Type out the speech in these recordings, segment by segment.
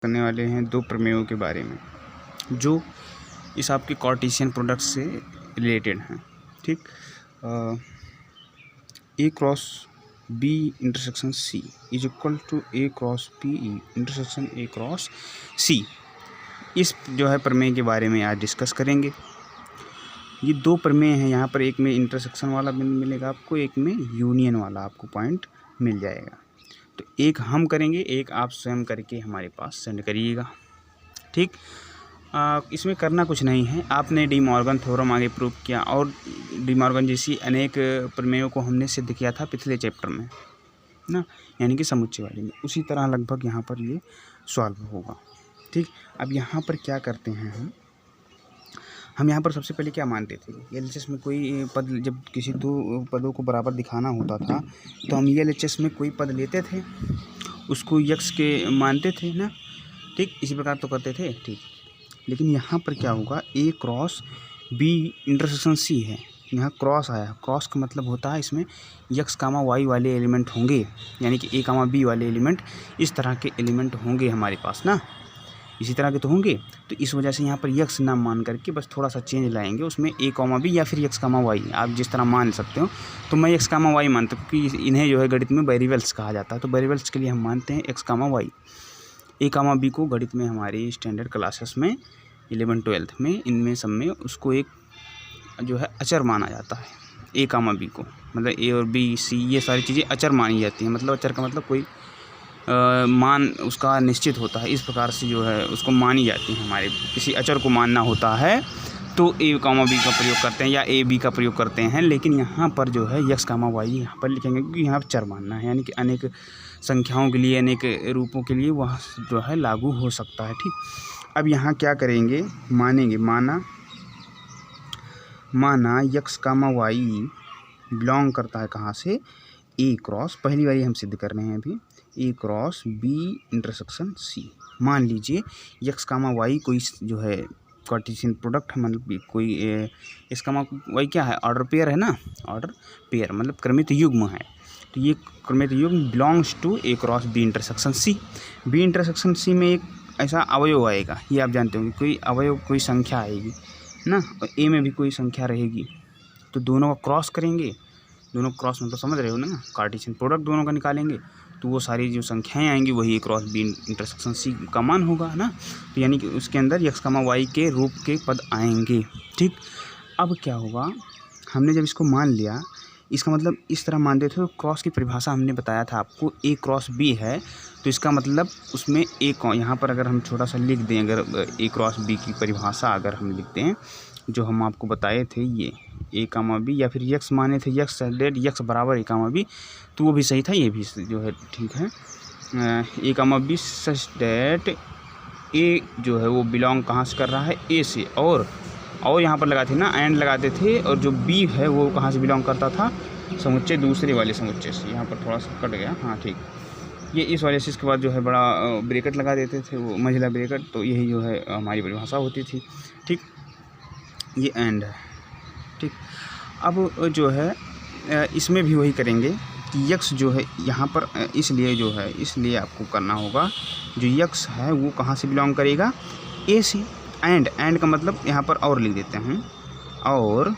करने वाले हैं दो प्रमेयों के बारे में जो इस आपके कार्टेशियन प्रोडक्ट से रिलेटेड हैं। ठीक, A cross B intersection C is equal to A cross B intersection A cross C. इस जो है प्रमेय के बारे में आज डिस्कस करेंगे। ये दो प्रमेय हैं, यहाँ पर एक में इंटरसेक्शन वाला बिंदु मिलेगा आपको, एक में यूनियन वाला आपको पॉइंट मिल जाएगा। तो एक हम करेंगे, एक आप स्वयं करके हमारे पास सेंड करिएगा। ठीक, इसमें करना कुछ नहीं है। आपने डी मॉर्गन थ्योरम आगे प्रूव किया और डी मॉर्गन जैसी अनेक प्रमेयों को हमने सिद्ध किया था पिछले चैप्टर में ना, यानी कि समुच्चय वाले में। उसी तरह लगभग यहाँ पर ये सॉल्व होगा। ठीक, अब यहाँ पर क्या करते हैं हम यहाँ पर सबसे पहले क्या मानते थे, एलएचएस में कोई पद जब किसी दो पदों को बराबर दिखाना होता था तो हम एलएचएस में कोई पद लेते थे, उसको यक्स के मानते थे ना। ठीक, इसी प्रकार तो करते थे। ठीक, लेकिन यहाँ पर क्या होगा, ए क्रॉस बी इंटरसेक्शन सी है, यहाँ क्रॉस आया। क्रॉस का मतलब होता है इसमें यक्स कामा वाई वाले एलिमेंट होंगे, यानी कि ए कामा बी वाले एलिमेंट, इस तरह के एलिमेंट होंगे हमारे पास ना, इसी तरह के तो होंगे। तो इस वजह से यहाँ पर यक्स नाम मान करके बस थोड़ा सा चेंज लाएंगे, उसमें ए कामा बी या फिर यक्स कामा वाई, आप जिस तरह मान सकते हो। तो मैं यक्स कामा वाई मानता हूँ क्योंकि इन्हें जो है गणित में वेरिएबल्स कहा जाता है, तो वेरिएबल्स के लिए हम मानते हैं एक्स कामा वाई। ए कामा बी को गणित में हमारी स्टैंडर्ड क्लासेस में 11-12 में इनमें सब में उसको एक जो है अचर माना जाता है। ए कामा बी को मतलब ए और बी सी ये सारी चीज़ें अचर मानी जाती हैं। मतलब अचर का मतलब कोई मान उसका निश्चित होता है, इस प्रकार से जो है उसको मानी जाती है। हमारे किसी अचर को मानना होता है तो ए कामा बी का प्रयोग करते हैं या ए बी का प्रयोग करते हैं। लेकिन यहाँ पर जो है यक्स कामा वाई यहाँ पर लिखेंगे क्योंकि यहाँ पर चर मानना है, यानी कि अनेक संख्याओं के लिए, अनेक रूपों के लिए वह जो है लागू हो सकता है। ठीक, अब यहाँ क्या करेंगे, मानेंगे, माना यक्स कामा वाई बिलोंग करता है कहाँ से, ए क्रॉस, पहली बारी हम सिद्ध कर रहे हैं अभी, ए क्रॉस बी इंटरसेक्शन सी। मान लीजिए यक्स कामा वाई कोई जो है कार्टेशियन प्रोडक्ट, मतलब कोई एक्स कामा वाई क्या है, ऑर्डर पेयर है ना, ऑर्डर पेयर मतलब क्रमित युग्म है। तो ये क्रमित युग्म belongs to A cross B intersection C. B intersection C में एक ऐसा अवयव आएगा, ये आप जानते होंगे, कोई अवयव कोई संख्या आएगी ना, और ए में भी कोई संख्या रहेगी। तो दोनों का क्रॉस करेंगे, दोनों क्रॉस मतलब समझ रहे हो ना, कार्टेशियन प्रोडक्ट दोनों का निकालेंगे तो वो सारी जो संख्याएं आएंगी वही ए क्रॉस बी इंटरसेक्शन सी का मान होगा ना। तो यानी कि उसके अंदर यक्स कामा वाई के रूप के पद आएंगे। ठीक, अब क्या होगा, हमने जब इसको मान लिया, इसका मतलब इस तरह मानते थे। तो क्रॉस की परिभाषा हमने बताया था आपको, ए क्रॉस बी है तो इसका मतलब उसमें ए, यहाँ पर अगर हम छोटा सा लिख दें, अगर ए क्रॉस बी की परिभाषा अगर हम लिखते हैं जो हम आपको बताए थे, ये ए कामा बी या फिर यक्स माने थे, यक्स डेट यक्स बराबर ए कामा बी, तो वो भी सही था, ये भी जो है ठीक है। ए कामा बी सच डेट ए जो है वो बिलोंग कहाँ से कर रहा है, ए से, और यहाँ पर लगाते थे ना, एंड लगाते थे, और जो बी है वो कहाँ से बिलोंग करता था, समुच्चय दूसरे वाले समुच्चय से। यहाँ पर थोड़ा सा कट गया, हाँ ठीक, ये इस वाले से इसके बाद जो है बड़ा ब्रैकेट लगा देते थे, वो मंझला ब्रैकेट, तो यही जो है हमारी परिभाषा होती थी। ठीक, ये एंड है। ठीक, अब जो है इसमें भी वही करेंगे कि यक्स जो है यहाँ पर इसलिए जो है, इसलिए आपको करना होगा, जो यक्स है वो कहाँ से बिलोंग करेगा, ए से। एंड का मतलब यहाँ पर और लिख देते हैं, और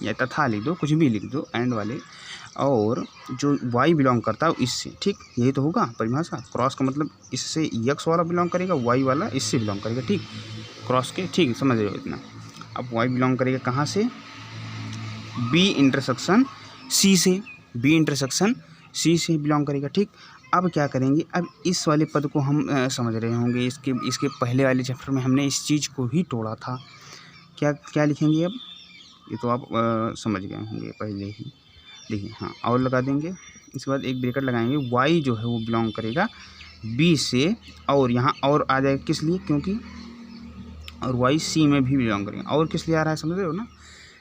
या तथा लिख दो, कुछ भी लिख दो एंड वाले, और जो वाई बिलोंग करता है इससे। ठीक, यही तो होगा परिभाषा। क्रॉस का मतलब इससे यक्स वाला बिलोंग करेगा, वाई वाला इससे बिलोंग करेगा। ठीक, क्रॉस के, ठीक समझ रहे हो इतना। अब वाई बिलोंग करेगा कहाँ से, बी इंटरसेक्शन सी से, बी इंटरसेक्शन सी से बिलोंग करेगा। ठीक, अब क्या करेंगे, अब इस वाले पद को हम समझ रहे होंगे, इसके पहले वाले चैप्टर में हमने इस चीज़ को ही तोड़ा था। क्या लिखेंगे अब, ये तो आप समझ गए होंगे पहले ही। देखिए, हाँ, और लगा देंगे, इसके बाद एक ब्रैकेट लगाएंगे, वाई जो है वो बिलोंग करेगा बी से, और यहाँ और आ जाएगा किस लिए, क्योंकि और वाई सी में भी बिलोंग करेंगे। और किस लिए आ रहा है, समझ रहे हो ना,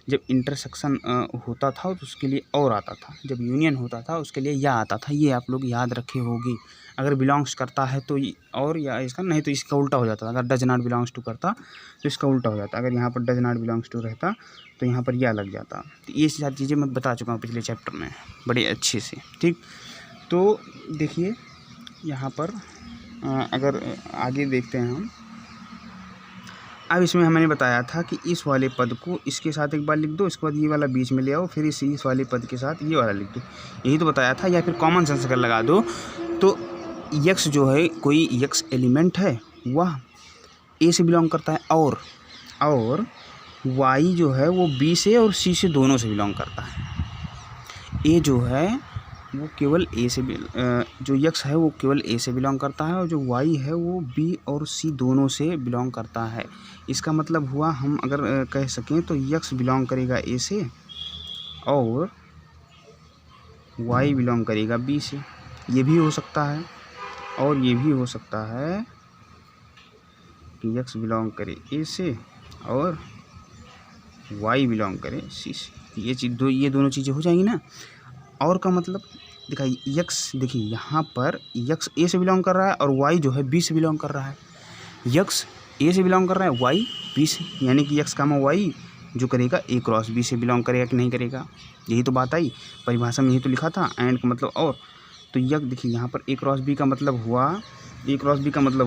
जब इंटरसेक्शन होता था तो उसके लिए और आता था, जब यूनियन होता था उसके लिए या आता था, ये आप लोग याद रखे होगी। अगर बिलोंग्स करता है तो और या इसका, नहीं तो इसका उल्टा हो जाता था। अगर डज नॉट बिलोंग्स टू करता तो इसका उल्टा हो जाता। अगर यहाँ पर डज नॉट बिलोंग्स टू रहता तो यहाँ पर या लग जाता। तो ये सारी चीज़ें मैं बता चुका हूँ पिछले चैप्टर में बड़े अच्छे से। ठीक, तो देखिए यहाँ पर अगर आगे देखते हैं हम, अब इसमें मैंने बताया था कि इस वाले पद को इसके साथ एक बार लिख दो, इसके बाद ये वाला बीच में ले आओ, फिर इस वाले पद के साथ ये वाला लिख दो, यही तो बताया था। या फिर कॉमन सेंस अगर लगा दो तो यक्स जो है, कोई यक्स एलिमेंट है वह ए से बिलोंग करता है, और वाई जो है वो बी से और सी से दोनों से बिलोंग करता है। ए जो है वो केवल ए से जो यक्स है वो केवल ए से बिलोंग करता है, और जो वाई है वो बी और सी दोनों से बिलोंग करता है। इसका मतलब हुआ, हम अगर कह सकें तो यक्स बिलोंग करेगा ए से और वाई बिलोंग करेगा बी से। ये भी हो सकता है और ये भी हो सकता है कि यक्स बिलोंग करे ए से और वाई बिलोंग करे सी से। ये दोनों चीज़ें हो जाएंगी ना। और का मतलब दिखाइए, यक्स देखिए यहाँ पर यक्स ए से बिलोंग कर रहा है और वाई जो है बी से बिलोंग कर रहा है। यक्स ए से बिलोंग कर रहा है, वाई बी से, यानी कि यक्स कामा वाई जो करेगा ए क्रॉस बी से बिलोंग करेगा कि नहीं करेगा। यही तो बात आई, परिभाषा में यही तो लिखा था, एंड का मतलब और। तो देखिए यहाँ पर ए क्रॉस बी का मतलब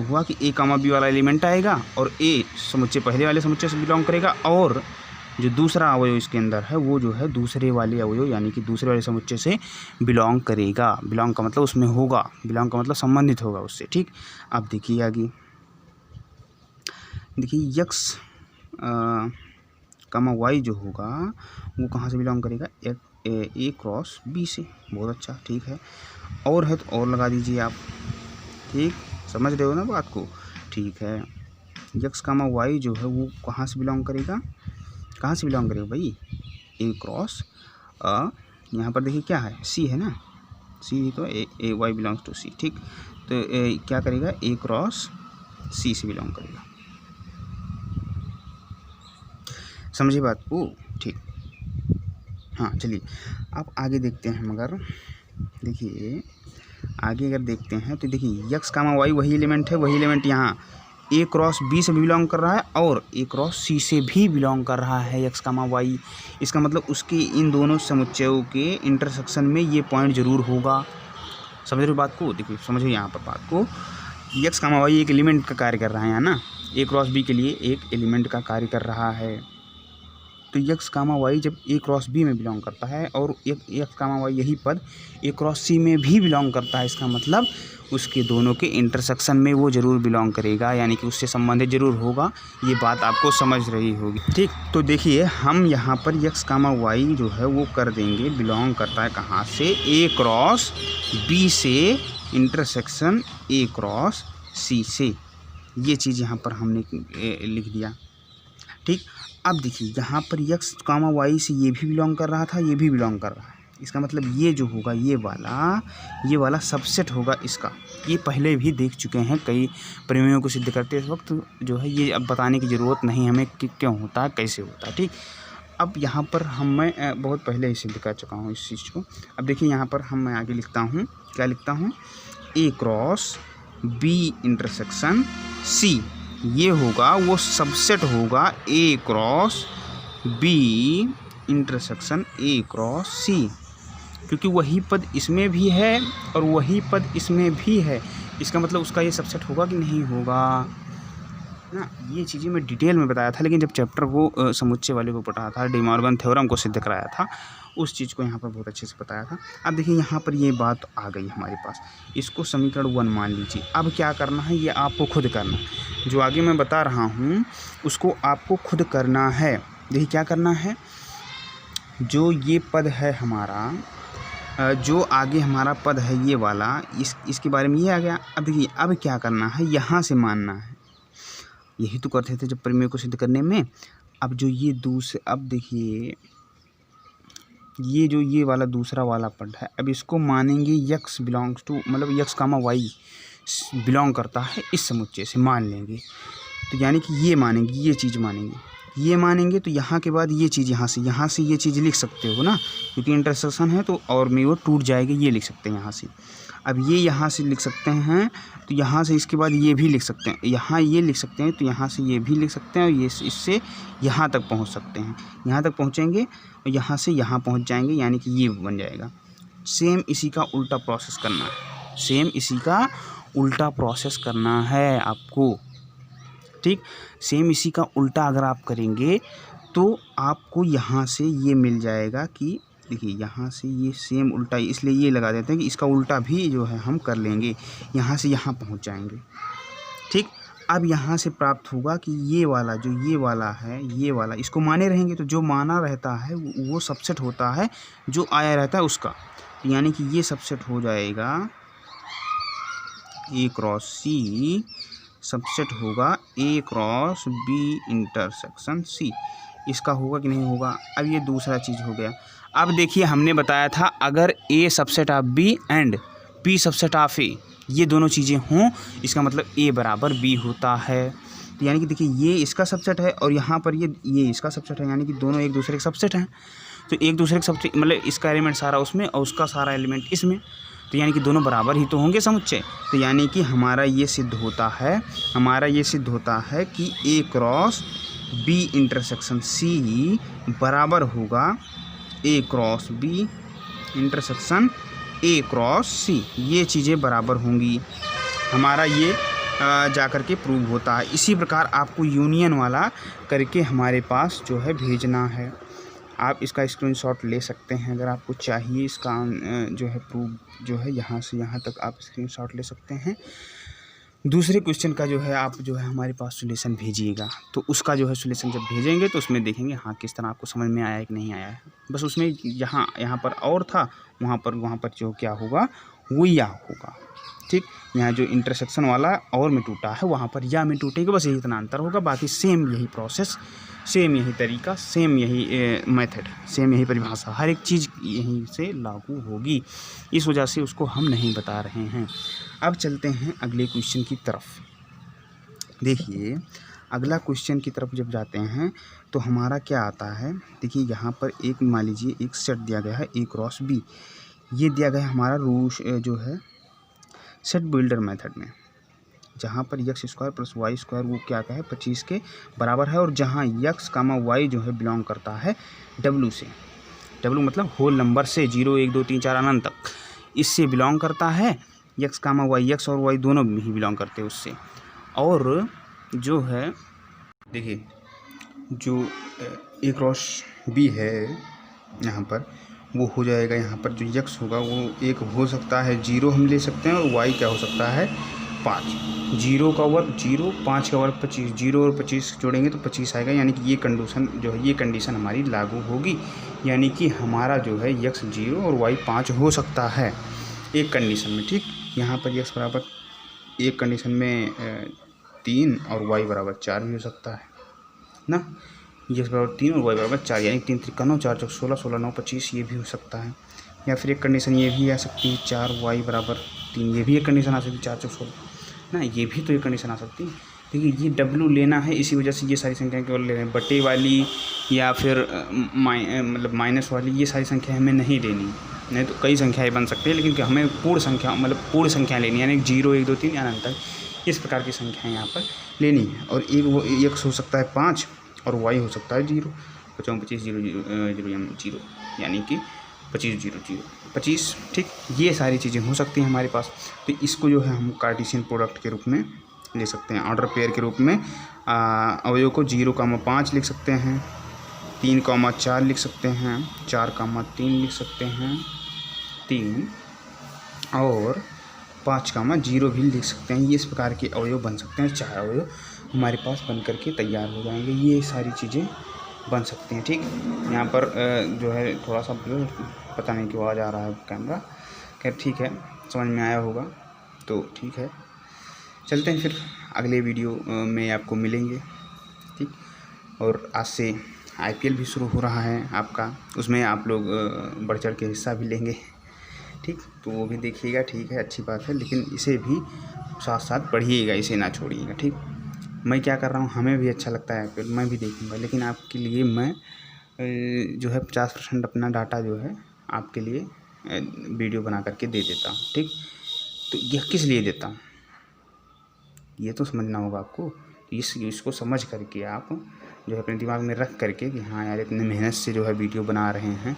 हुआ कि ए कामा बी वाला एलिमेंट आएगा और ए समुच्चय पहले वाले समुच्चय से बिलोंग करेगा, और जो दूसरा अवयव इसके अंदर है वो जो है दूसरे वाले अवयव यानी कि दूसरे वाले समुच्चय से बिलोंग करेगा। बिलोंग का मतलब उसमें होगा, बिलोंग का मतलब संबंधित होगा उससे। ठीक, अब देखिए आगे, देखिए यक्स कामा वाई जो होगा वो कहाँ से बिलोंग करेगा, ए क्रॉस बी से। बहुत अच्छा, ठीक है। और है तो और लगा दीजिए आप। ठीक, समझ रहे हो ना बात को। ठीक है, यक्स कामा वाई जो है वो कहाँ से बिलोंग करेगा भाई, ए क्रॉस यहाँ पर देखिए क्या है, सी है ना, सी तो ए वाई बिलोंग्स टू सी। ठीक, तो क्या करेगा, ए क्रॉस सी से बिलोंग करेगा। समझिए बात को। ठीक, हाँ चलिए अब आगे देखते हैं। मगर देखिए आगे अगर देखते हैं तो देखिए यक्स कामा वाई वही एलिमेंट यहाँ ए क्रॉस बी से भी बिलोंग कर रहा है और ए क्रॉस सी से भी बिलोंग कर रहा है यक्स कामा वाई। इसका मतलब उसके इन दोनों समुच्चयों के इंटरसेक्शन में ये पॉइंट जरूर होगा। समझ रहे हो बात को। देखिए समझिए यहाँ पर बात को, यक्स कामा वाई एक एलिमेंट का कार्य कर रहा है यहाँ ना, ए क्रॉस बी के लिए एक एलिमेंट का कार्य कर रहा है। तो यक्स कामा वाई जब ए क्रॉस बी में बिलोंग करता है और यक्स कामा वाई यही पद ए क्रॉस सी में भी बिलोंग करता है, इसका मतलब उसके दोनों के इंटरसेक्शन में वो ज़रूर बिलोंग करेगा, यानी कि उससे संबंधित ज़रूर होगा। ये बात आपको समझ रही होगी। ठीक, तो देखिए हम यहाँ पर यक्स कामा वाई जो है वो कर देंगे बिलोंग करता है कहाँ से, ए क्रॉस बी से इंटरसेक्शन ए क्रॉस सी से। ये चीज़ यहाँ पर हमने लिख दिया। ठीक, अब देखिए यहाँ पर यक्स कामा वाई से ये भी बिलोंग कर रहा था, ये भी बिलोंग कर रहा है। इसका मतलब ये जो होगा ये वाला सबसेट होगा इसका। ये पहले भी देख चुके हैं कई प्रमेयों को सिद्ध करते इस वक्त जो है, ये अब बताने की ज़रूरत नहीं हमें कि क्यों होता है कैसे होता है। ठीक, अब यहाँ पर मैं बहुत पहले ही सिद्ध कर चुका हूँ इस चीज़ को। अब देखिए यहाँ पर मैं आगे लिखता हूँ, क्या लिखता हूँ, A cross B intersection C. ये होगा वो सबसेट होगा A cross B intersection A cross C, क्योंकि वही पद इसमें भी है और वही पद इसमें भी है। इसका मतलब उसका ये सबसेट होगा कि नहीं होगा ना। ये चीज़ें मैं डिटेल में बताया था, लेकिन जब चैप्टर को समुच्चय वाले को पढ़ाया था, डी मॉर्गन थ्योरम को सिद्ध कराया था, उस चीज़ को यहाँ पर बहुत अच्छे से बताया था। अब देखिए यहाँ पर ये बात आ गई हमारे पास, इसको समीकरण 1 मान लीजिए। अब क्या करना है, ये आपको खुद करना है। जो आगे मैं बता रहा हूँ उसको आपको खुद करना है। देखिए क्या करना है, जो ये पद है हमारा, जो आगे हमारा पद है ये वाला, इसके बारे में ये आ गया। अब देखिए अब क्या करना है, यहाँ से मानना है। यही तो करते थे जब प्रमेय को सिद्ध करने में। अब जो ये अब देखिए ये जो ये वाला दूसरा वाला पद है, अब इसको मानेंगे यक्स बिलोंग्स टू, मतलब यक्स कामा वाई बिलोंग करता है इस समुच्चय से, मान लेंगे। तो यानी कि ये मानेंगे, ये चीज़ मानेंगे, तो यहाँ के बाद ये चीज़ यहाँ से ये चीज़ लिख सकते हो ना, क्योंकि इंटरसेक्शन है तो और में वो टूट जाएगी, ये लिख सकते हैं यहाँ से। अब ये यहाँ से लिख सकते हैं, तो यहाँ से इसके बाद ये भी लिख सकते हैं, यहाँ ये लिख सकते हैं, तो यहाँ से ये भी लिख सकते हैं, और ये इससे यहाँ तक पहुँच सकते हैं। यहाँ तक पहुँचेंगे और यहाँ से यहाँ पहुँच जाएंगे, यानी कि ये बन जाएगा। सेम इसी का उल्टा प्रोसेस करना है, सेम इसी का उल्टा प्रोसेस करना है आपको, ठीक। सेम इसी का उल्टा अगर आप करेंगे तो आपको यहाँ से ये मिल जाएगा कि देखिए यहाँ से ये सेम उल्टा, इसलिए ये लगा देते हैं कि इसका उल्टा भी जो है हम कर लेंगे, यहाँ से यहाँ पहुँच जाएंगे, ठीक। अब यहाँ से प्राप्त होगा कि ये वाला जो ये वाला है, ये वाला इसको माने रहेंगे, तो जो माना रहता है वो सबसेट होता है जो आया रहता है उसका, तो यानी कि ये सबसेट हो जाएगा ए क्रॉस सी, सबसेट होगा ए क्रॉस बी इंटरसेक्शन सी, इसका होगा कि नहीं होगा। अब ये दूसरा चीज़ हो गया। अब देखिए हमने बताया था अगर A subset of B and B subset of A, ये दोनों चीज़ें हों, इसका मतलब ए बराबर बी होता है। तो यानी कि देखिए ये इसका सबसेट है और यहाँ पर ये इसका सबसेट है, यानी कि दोनों एक दूसरे के सबसेट हैं। तो एक दूसरे के सबसेट मतलब इसका एलिमेंट सारा उसमें और उसका सारा एलिमेंट इसमें, तो यानी कि दोनों बराबर ही तो होंगे समुच्चय। तो यानी कि हमारा ये सिद्ध होता है कि A cross B intersection C बराबर होगा A cross B intersection A cross C, ये चीज़ें बराबर होंगी। हमारा ये जाकर के प्रूव होता है। इसी प्रकार आपको यूनियन वाला करके हमारे पास जो है भेजना है। आप इसका स्क्रीनशॉट ले सकते हैं अगर आपको चाहिए, इसका जो है प्रूफ जो है यहाँ से यहाँ तक आप स्क्रीनशॉट ले सकते हैं। दूसरे क्वेश्चन का जो है आप जो है हमारे पास सॉल्यूशन भेजिएगा, तो उसका जो है सॉल्यूशन जब भेजेंगे तो उसमें देखेंगे हाँ किस तरह आपको समझ में आया है कि नहीं आया है। बस उसमें यहाँ पर और था, वहाँ पर जो क्या होगा वो या होगा, ठीक। यहाँ जो इंटरसेक्शन वाला और में टूटा है वहाँ पर या में टूटेगा, बस यही इतना अंतर होगा। बाकी सेम यही प्रोसेस, सेम यही तरीका, सेम यही मेथड, सेम यही परिभाषा, हर एक चीज़ यहीं से लागू होगी। इस वजह से उसको हम नहीं बता रहे हैं। अब चलते हैं अगले क्वेश्चन की तरफ। देखिए अगला क्वेश्चन की तरफ जब जाते हैं तो हमारा क्या आता है, देखिए यहाँ पर एक मान लीजिए एक सेट दिया गया है ए क्रॉस बी, ये दिया गया है हमारा रूट जो है सेट बिल्डर मेथड में, जहाँ पर X square plus Y square वो क्या है 25 के बराबर है, और जहाँ एक्स कामा वाई जो है बिलोंग करता है डब्लू से, डब्लू मतलब होल नंबर से 0 1 2 3 4 अनंत तक, इससे बिलोंग करता है। एक्स कामा वाई, एक्स और वाई दोनों ही बिलोंग करते हैं उससे। और जो है देखिए जो ए क्रॉस बी है यहाँ पर वो हो जाएगा, यहाँ पर जो एक्स होगा वो एक हो सकता है 0 हम ले सकते हैं, और वाई क्या हो सकता है 5, 0 का वर्ग 0, 5 का वर्ग 25, 0 और 25 जोड़ेंगे तो 25 आएगा। यानी कि ये कंडीशन जो है ये कंडीशन हमारी लागू होगी, यानी कि हमारा जो है एक्स 0 और वाई 5 हो सकता है एक कंडीशन में, ठीक। यहाँ पर एक्स बराबर एक कंडीशन में 3 और वाई बराबर 4 भी हो सकता है ना, एक्स बराबर 3 और वाई बराबर 4, यानी 3 3 4 4 16 16 9 25, ये भी हो सकता है। या फिर एक कंडीशन ये भी आ सकती है 4 वाई बराबर 3, ये भी एक कंडीशन आ सकती है 4 4 16 ना, ये भी तो एक कंडीशन आ सकती है। देखिए ये डब्लू लेना है, इसी वजह से ये सारी संख्याएं केवल ले रहे हैं, बटे वाली या फिर मतलब माइनस वाली ये सारी संख्या हमें नहीं लेनी, नहीं तो कई संख्याएं बन सकती है, लेकिन हमें पूर्ण संख्या मतलब पूर्ण संख्या लेनी है, यानी 0 1 2 3 अनंत तक इस प्रकार की संख्याएं यहाँ पर लेनी है। और एक हो सकता है 5 और वाई हो सकता है 0, 25 0 0 0, यानी कि 25 0 0 25, ठीक। ये सारी चीज़ें हो सकती हैं हमारे पास। तो इसको जो है हम कार्टेशियन प्रोडक्ट के रूप में ले सकते हैं, ऑर्डर पेयर के रूप में अवयव को 0,5 लिख सकते हैं, 3,4 लिख सकते हैं, 4,3 लिख सकते हैं 3, और 5,0 भी लिख सकते हैं। ये इस प्रकार के अवयव बन सकते हैं, 4 अवयव हमारे पास बन करके तैयार हो जाएंगे। ये सारी चीज़ें बन सकती हैं, ठीक। यहाँ पर जो है थोड़ा सा पता नहीं क्यों आ जा रहा है कैमरा, खैर ठीक है, समझ में आया होगा तो ठीक है। चलते हैं फिर अगले वीडियो में आपको मिलेंगे, ठीक। और आज से IPL भी शुरू हो रहा है आपका, उसमें आप लोग बढ़ चढ़ के हिस्सा भी लेंगे, ठीक। तो वो भी देखिएगा, ठीक है, अच्छी बात है, लेकिन इसे भी साथ साथ पढ़िएगा, इसे ना छोड़िएगा, ठीक। मैं क्या कर रहा हूँ, हमें भी अच्छा लगता है IPL, मैं भी देखूँगा, लेकिन आपके लिए मैं जो है 50% अपना डाटा जो है आपके लिए वीडियो बना करके दे देता हूँ, ठीक। तो यह किस लिए देता हूँ ये तो समझना होगा आपको। इसको समझ करके आप जो है अपने दिमाग में रख करके कि हाँ यार इतने मेहनत से जो है वीडियो बना रहे हैं,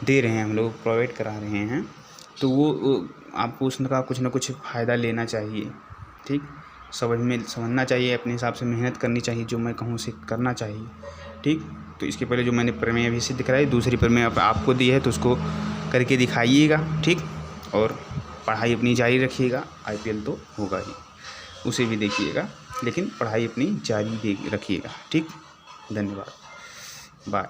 दे रहे हैं, हम लोग प्रोवाइड करा रहे हैं, तो वो आपको उसका कुछ ना कुछ फ़ायदा लेना चाहिए, ठीक। समझना चाहिए, अपने हिसाब से मेहनत करनी चाहिए, जो मैं कहूँ उसे करना चाहिए, ठीक। तो इसके पहले जो मैंने प्रमेय अभी सिद्ध कराई, दूसरी प्रमेय आपको दी है तो उसको करके दिखाइएगा, ठीक। और पढ़ाई अपनी जारी रखिएगा, IPL तो होगा ही, उसे भी देखिएगा, लेकिन पढ़ाई अपनी जारी रखिएगा, ठीक। धन्यवाद, बाय।